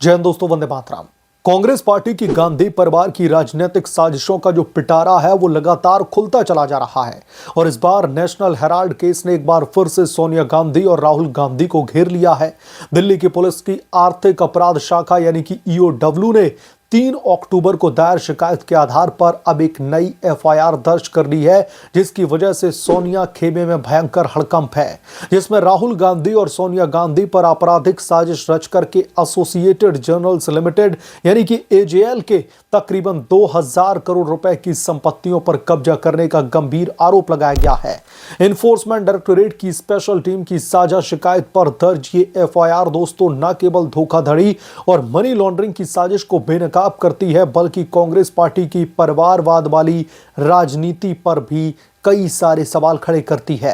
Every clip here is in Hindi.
जय हिंद दोस्तों, वंदे मातरम। कांग्रेस पार्टी की गांधी परिवार की राजनीतिक साजिशों का जो पिटारा है वो लगातार खुलता चला जा रहा है और इस बार नेशनल हेराल्ड केस ने एक बार फिर से सोनिया गांधी और राहुल गांधी को घेर लिया है। दिल्ली की पुलिस की आर्थिक अपराध शाखा यानी कि ईओडब्ल्यू ने 3 अक्टूबर को दायर शिकायत के आधार पर अब एक नई एफआईआर दर्ज कर ली है, जिसकी वजह से सोनिया खेमे में भयंकर हड़कंप है, जिसमें राहुल गांधी और सोनिया गांधी पर आपराधिक साजिश रच करके एसोसिएटेड जर्नल्स लिमिटेड यानी कि एजेएल के तकरीबन 2000 करोड़ रुपए की संपत्तियों पर कब्जा करने का गंभीर आरोप लगाया गया है। एनफोर्समेंट डायरेक्टोरेट की स्पेशल टीम की साझा शिकायत पर दर्ज ये एफआईआर दोस्तों न केवल धोखाधड़ी और मनी लॉन्ड्रिंग की साजिश को बेनकाब करती है, बल्कि कांग्रेस पार्टी की परिवारवाद वाली राजनीति पर भी कई सारे सवाल खड़े करती है।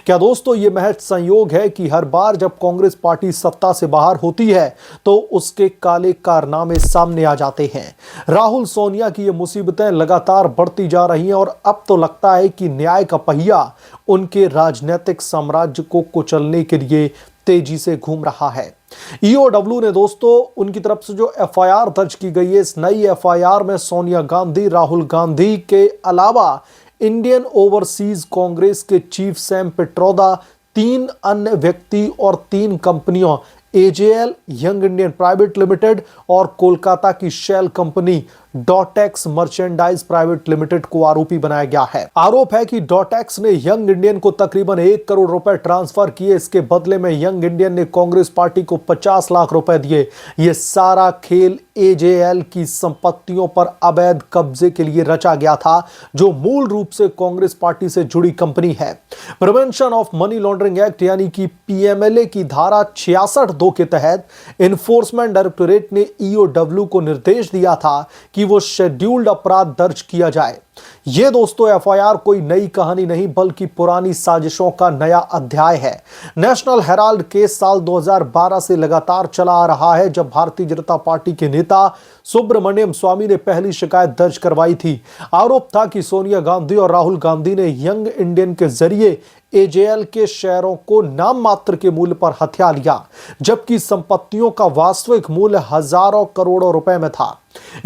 क्या दोस्तों ये महज संयोग है कि हर बार जब कांग्रेस पार्टी सत्ता से बाहर होती है तो उसके काले कारनामे सामने आ जाते हैं। राहुल सोनिया की ये मुसीबतें लगातार बढ़ती जा रही हैं और अब तो लगता है कि न्याय का पहिया उनके राजनीतिक साम्राज्य को कुचलने के लिए तेजी से घूम रहा है। ईओडब्ल्यू ने दोस्तों उनकी तरफ से जो एफआईआर दर्ज की गई है, इस नई एफआईआर में सोनिया गांधी, राहुल गांधी के अलावा इंडियन ओवरसीज कांग्रेस के चीफ सैम पिट्रोदा, 3 अन्य व्यक्ति और 3 कंपनियों AJL, young Indian private limited और कोलकाता की shell company Dotex merchandise private limited को आरोपी बनाया गया है। आरोप है कि डॉटेक्स ने यंग इंडियन को तकरीबन 1 करोड़ रुपए ट्रांसफर किए। इसके बदले में यंग इंडियन ने कांग्रेस पार्टी को 50 लाख रुपए दिए। यह सारा खेल एजेएल की संपत्तियों पर अवैध कब्जे के लिए रचा गया था, जो मूल रूप से कांग्रेस पार्टी से जुड़ी कंपनी है। Prevention of money laundering act यानी कि पीएमएलए की धारा 66(2) के तहत एनफोर्समेंट डायरेक्टोरेट ने ईओडब्ल्यू को निर्देश दिया था कि वो शेड्यूल्ड अपराध दर्ज किया जाए। ये दोस्तों एफआईआर कोई नई कहानी नहीं बल्कि पुरानी साजिशों का नया अध्याय है। नेशनल हेराल्ड केस साल 2012 से लगातार चला आ रहा है, जब भारतीय जनता पार्टी के नेता सुब्रमण्यम स्वामी ने पहली शिकायत दर्ज करवाई थी। आरोप था कि सोनिया गांधी और राहुल गांधी ने यंग इंडियन के जरिए एजेएल के शेयरों को नाम मात्र के मूल्य पर हथिया लिया, जबकि संपत्तियों का वास्तविक मूल्य हजारों करोड़ों रुपए में था।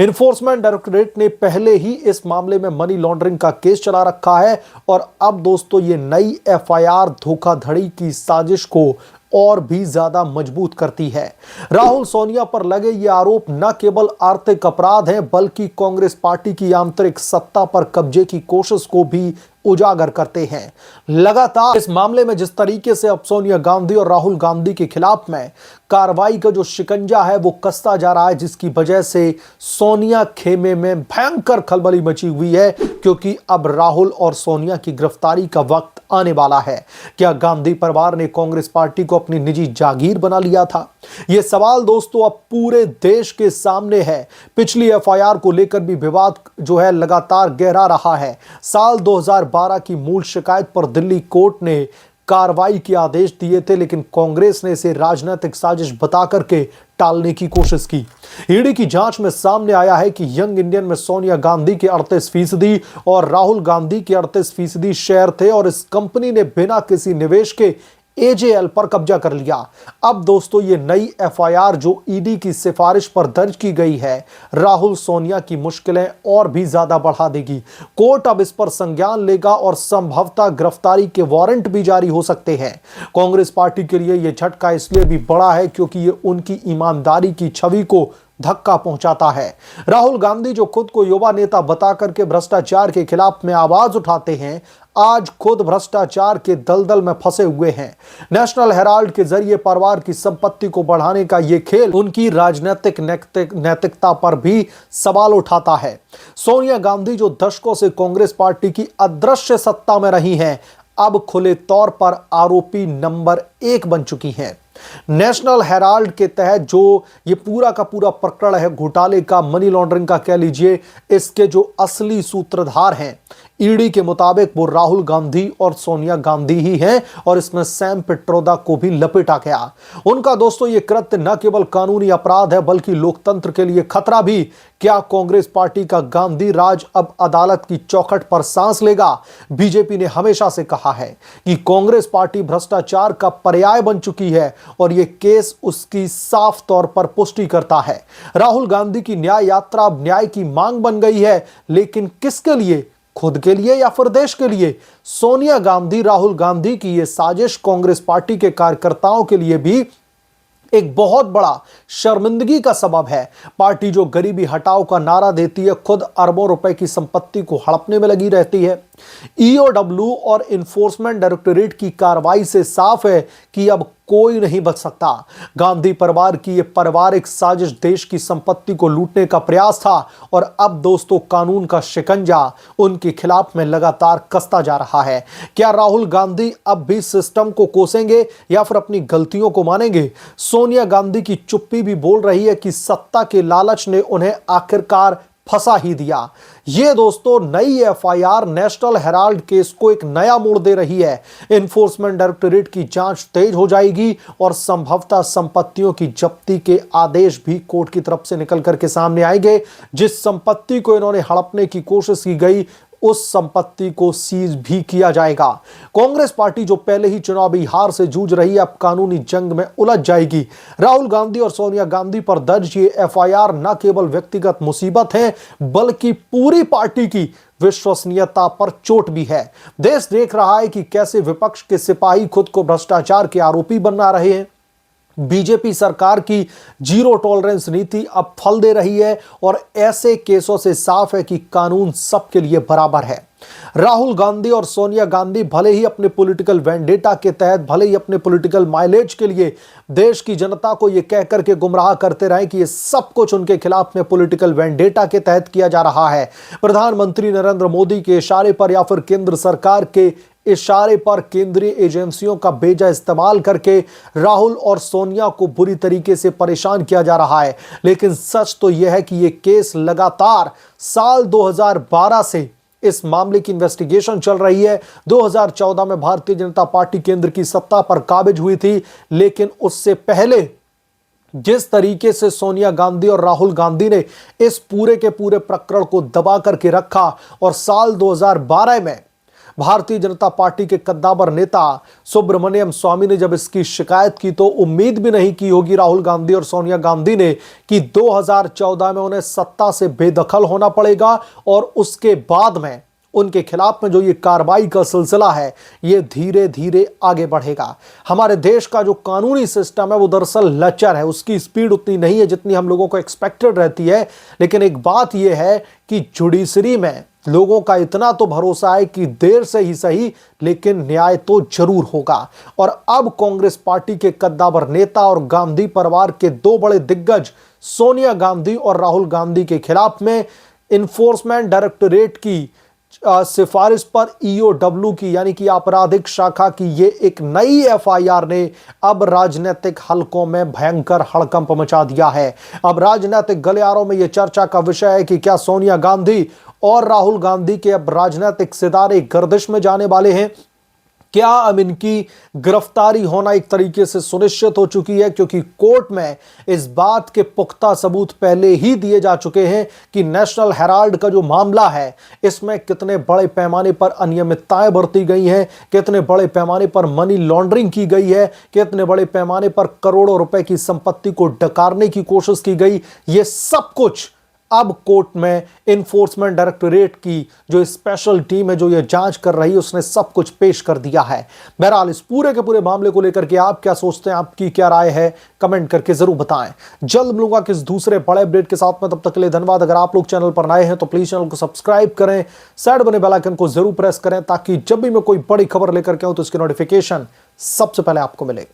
एनफोर्समेंट डायरेक्टोरेट ने पहले ही इस मामले में मनी लॉन्ड्रिंग का केस चला रखा है और अब दोस्तों ये नई एफआईआर धोखाधड़ी की साजिश को और भी ज्यादा मजबूत करती है। राहुल सोनिया पर लगे ये आरोप न केवल आर्थिक अपराध हैं बल्कि कांग्रेस पार्टी की आंतरिक सत्ता पर कब्जे की कोशिश को भी उजागर करते हैं। लगातार इस मामले में जिस तरीके से अब सोनिया गांधी और राहुल गांधी के खिलाफ में कार्रवाई का जो शिकंजा है वो कसता जा रहा है, जिसकी वजह से सोनिया खेमे में भयंकर खलबली मची हुई है, क्योंकि अब राहुल और सोनिया की गिरफ्तारी का वक्त आने वाला है। क्या गांधी परिवार ने कांग्रेस पार्टी को अपनी निजी जागीर बना लिया था? यह सवाल दोस्तों अब पूरे देश के सामने है। पिछली एफआईआर को लेकर भी विवाद जो है लगातार गहरा रहा है। साल 2012 की मूल शिकायत पर दिल्ली कोर्ट ने कार्रवाई के आदेश दिए थे, लेकिन कांग्रेस ने इसे राजनीतिक साजिश बता करके टालने की कोशिश की। ईडी की जांच में सामने आया है कि यंग इंडियन में सोनिया गांधी के 38% और राहुल गांधी के 38% शेयर थे और इस कंपनी ने बिना किसी निवेश के एजेएल पर कब्जा कर लिया। अब दोस्तों ये नई एफआईआर जो ईडी की सिफारिश पर दर्ज की गई है, राहुल सोनिया की मुश्किलें और भी ज्यादा बढ़ा देगी। कोर्ट अब इस पर संज्ञान लेगा और संभवतः गिरफ्तारी के वारंट भी जारी हो सकते हैं। कांग्रेस पार्टी के लिए यह झटका इसलिए भी बड़ा है क्योंकि ये उनकी ईमानदारी की छवि को धक्का पहुंचाता है। राहुल गांधी जो खुद को युवा नेता बता करके भ्रष्टाचार के खिलाफ में आवाज उठाते हैं, आज खुद भ्रष्टाचार के दलदल में फंसे हुए हैं। नेशनल हेराल्ड के जरिए परिवार की संपत्ति को बढ़ाने का यह खेल उनकी राजनीतिक नैतिकता पर भी सवाल उठाता है। सोनिया गांधी जो दशकों से कांग्रेस पार्टी की अदृश्य सत्ता में रही हैं, अब खुले तौर पर आरोपी नंबर 1 बन चुकी हैं। नेशनल हेराल्ड के तहत जो ये पूरा का पूरा प्रकरण है घोटाले का, मनी लॉन्ड्रिंग का कह लीजिए, इसके जो असली सूत्रधार हैं ईडी के मुताबिक वो राहुल गांधी और सोनिया गांधी ही हैं और इसमें सैम पिट्रोदा को भी लपेटा गया। उनका दोस्तों ये कृत्य न केवल कानूनी अपराध है बल्कि लोकतंत्र के लिए खतरा भी। क्या कांग्रेस पार्टी का गांधी राज अब अदालत की चौखट पर सांस लेगा? बीजेपी ने हमेशा से कहा है कि कांग्रेस पार्टी भ्रष्टाचार का पर्याय बन चुकी है और यह केस उसकी साफ तौर पर पुष्टि करता है। राहुल गांधी की न्याय यात्रा अब न्याय की मांग बन गई है, लेकिन किसके लिए? खुद के लिए या फिर देश के लिए? सोनिया गांधी, राहुल गांधी की यह साजिश कांग्रेस पार्टी के कार्यकर्ताओं के लिए भी एक बहुत बड़ा शर्मिंदगी का सबब है। पार्टी जो गरीबी हटाओ का नारा देती है, खुद अरबों रुपए की संपत्ति को हड़पने में लगी रहती है। ईओडब्ल्यू और इन्फोर्समेंट डायरेक्टोरेट की कार्रवाई से साफ है कि अब कोई नहीं बच सकता। गांधी परिवार की यह पारिवारिक साजिश देश की संपत्ति को लूटने का प्रयास था और अब दोस्तों कानून का शिकंजा उनके खिलाफ में लगातार कसता जा रहा है। क्या राहुल गांधी अब भी सिस्टम को कोसेंगे या फिर अपनी गलतियों को मानेंगे? सोनिया गांधी की चुप्पी भी बोल रही है कि सत्ता के लालच ने उन्हें आखिरकार फंसा ही दिया। यह दोस्तों नई एफआईआर नेशनल हेराल्ड केस को एक नया मोड़ दे रही है। इन्फोर्समेंट डायरेक्टोरेट की जांच तेज हो जाएगी और संभवतः संपत्तियों की जब्ती के आदेश भी कोर्ट की तरफ से निकल करके सामने आएंगे। जिस संपत्ति को इन्होंने हड़पने की कोशिश की गई, उस संपत्ति को सीज भी किया जाएगा। कांग्रेस पार्टी जो पहले ही चुनावी हार से जूझ रही है, अब कानूनी जंग में उलझ जाएगी। राहुल गांधी और सोनिया गांधी पर दर्ज ये एफआईआर न केवल व्यक्तिगत मुसीबत है, बल्कि पूरी पार्टी की विश्वसनीयता पर चोट भी है। देश देख रहा है कि कैसे विपक्ष के सिपाही खुद को भ्रष्टाचार के आरोपी बना रहे हैं। बीजेपी सरकार की जीरो टॉलरेंस नीति अब फल दे रही है और ऐसे केसों से साफ है कि कानून सबके लिए बराबर है। राहुल गांधी और सोनिया गांधी भले ही अपने पॉलिटिकल वेंडेटा के तहत, भले ही अपने पॉलिटिकल माइलेज के लिए देश की जनता को यह कहकर के गुमराह करते रहे कि यह सब कुछ उनके खिलाफ में पॉलिटिकल वेंडेटा के तहत किया जा रहा है। प्रधानमंत्री नरेंद्र मोदी के इशारे पर या फिर केंद्र सरकार के इशारे पर केंद्रीय एजेंसियों का बेजा इस्तेमाल करके राहुल और सोनिया को बुरी तरीके से परेशान किया जा रहा है। लेकिन सच तो यह है कि यह केस लगातार साल 2012 से इस मामले की इन्वेस्टिगेशन चल रही है। 2014 में भारतीय जनता पार्टी केंद्र की सत्ता पर काबिज हुई थी, लेकिन उससे पहले जिस तरीके से सोनिया गांधी और राहुल गांधी ने इस पूरे के पूरे प्रकरण को दबा करके रखा और साल 2012 में भारतीय जनता पार्टी के कद्दावर नेता सुब्रमण्यम स्वामी ने जब इसकी शिकायत की, तो उम्मीद भी नहीं की होगी राहुल गांधी और सोनिया गांधी ने कि 2014 में उन्हें सत्ता से बेदखल होना पड़ेगा और उसके बाद में उनके खिलाफ में जो ये कार्रवाई का सिलसिला है, ये धीरे धीरे आगे बढ़ेगा। हमारे देश का जो कानूनी सिस्टम है वो दरअसल लचर है, उसकी स्पीड उतनी नहीं है जितनी हम लोगों को एक्सपेक्टेड रहती है। लेकिन एक बात यह है कि जुडिशरी में लोगों का इतना तो भरोसा है कि देर से ही सही, लेकिन न्याय तो जरूर होगा। और अब कांग्रेस पार्टी के कद्दावर नेता और गांधी परिवार के दो बड़े दिग्गज सोनिया गांधी और राहुल गांधी के खिलाफ में इन्फोर्समेंट डायरेक्टोरेट की सिफारिश पर ईओडब्ल्यू की यानी कि आपराधिक शाखा की ये एक नई एफआईआर ने अब राजनीतिक हलकों में भयंकर हड़कंप मचा दिया है। अब राजनीतिक गलियारों में यह चर्चा का विषय है कि क्या सोनिया गांधी और राहुल गांधी के अब राजनीतिक सितारे गर्दिश में जाने वाले हैं। क्या अब इनकी गिरफ्तारी होना एक तरीके से सुनिश्चित हो चुकी है, क्योंकि कोर्ट में इस बात के पुख्ता सबूत पहले ही दिए जा चुके हैं कि नेशनल हेराल्ड का जो मामला है, इसमें कितने बड़े पैमाने पर अनियमितताएं बरती गई हैं, कितने बड़े पैमाने पर मनी लॉन्ड्रिंग की गई है, कितने बड़े पैमाने पर करोड़ों रुपए की संपत्ति को डकारने की कोशिश की गई। ये सब कुछ अब कोर्ट में इन्फोर्समेंट डायरेक्टोरेट की जो स्पेशल टीम है जो ये जांच कर रही है, उसने सब कुछ पेश कर दिया है। बहरहाल इस पूरे के पूरे मामले को लेकर के आप क्या सोचते हैं, आपकी क्या राय है, कमेंट करके जरूर बताएं। जल्द मिलूंगा किस दूसरे बड़े अपडेट के साथ में, तब तक के लिए धन्यवाद। अगर आप लोग चैनल पर नए हैं तो प्लीज चैनल को सब्सक्राइब करें, साइड बने बेल आइकन को जरूर प्रेस करें, ताकि जब भी मैं कोई बड़ी खबर लेकर के आऊं तो इसकी नोटिफिकेशन सबसे पहले आपको मिले।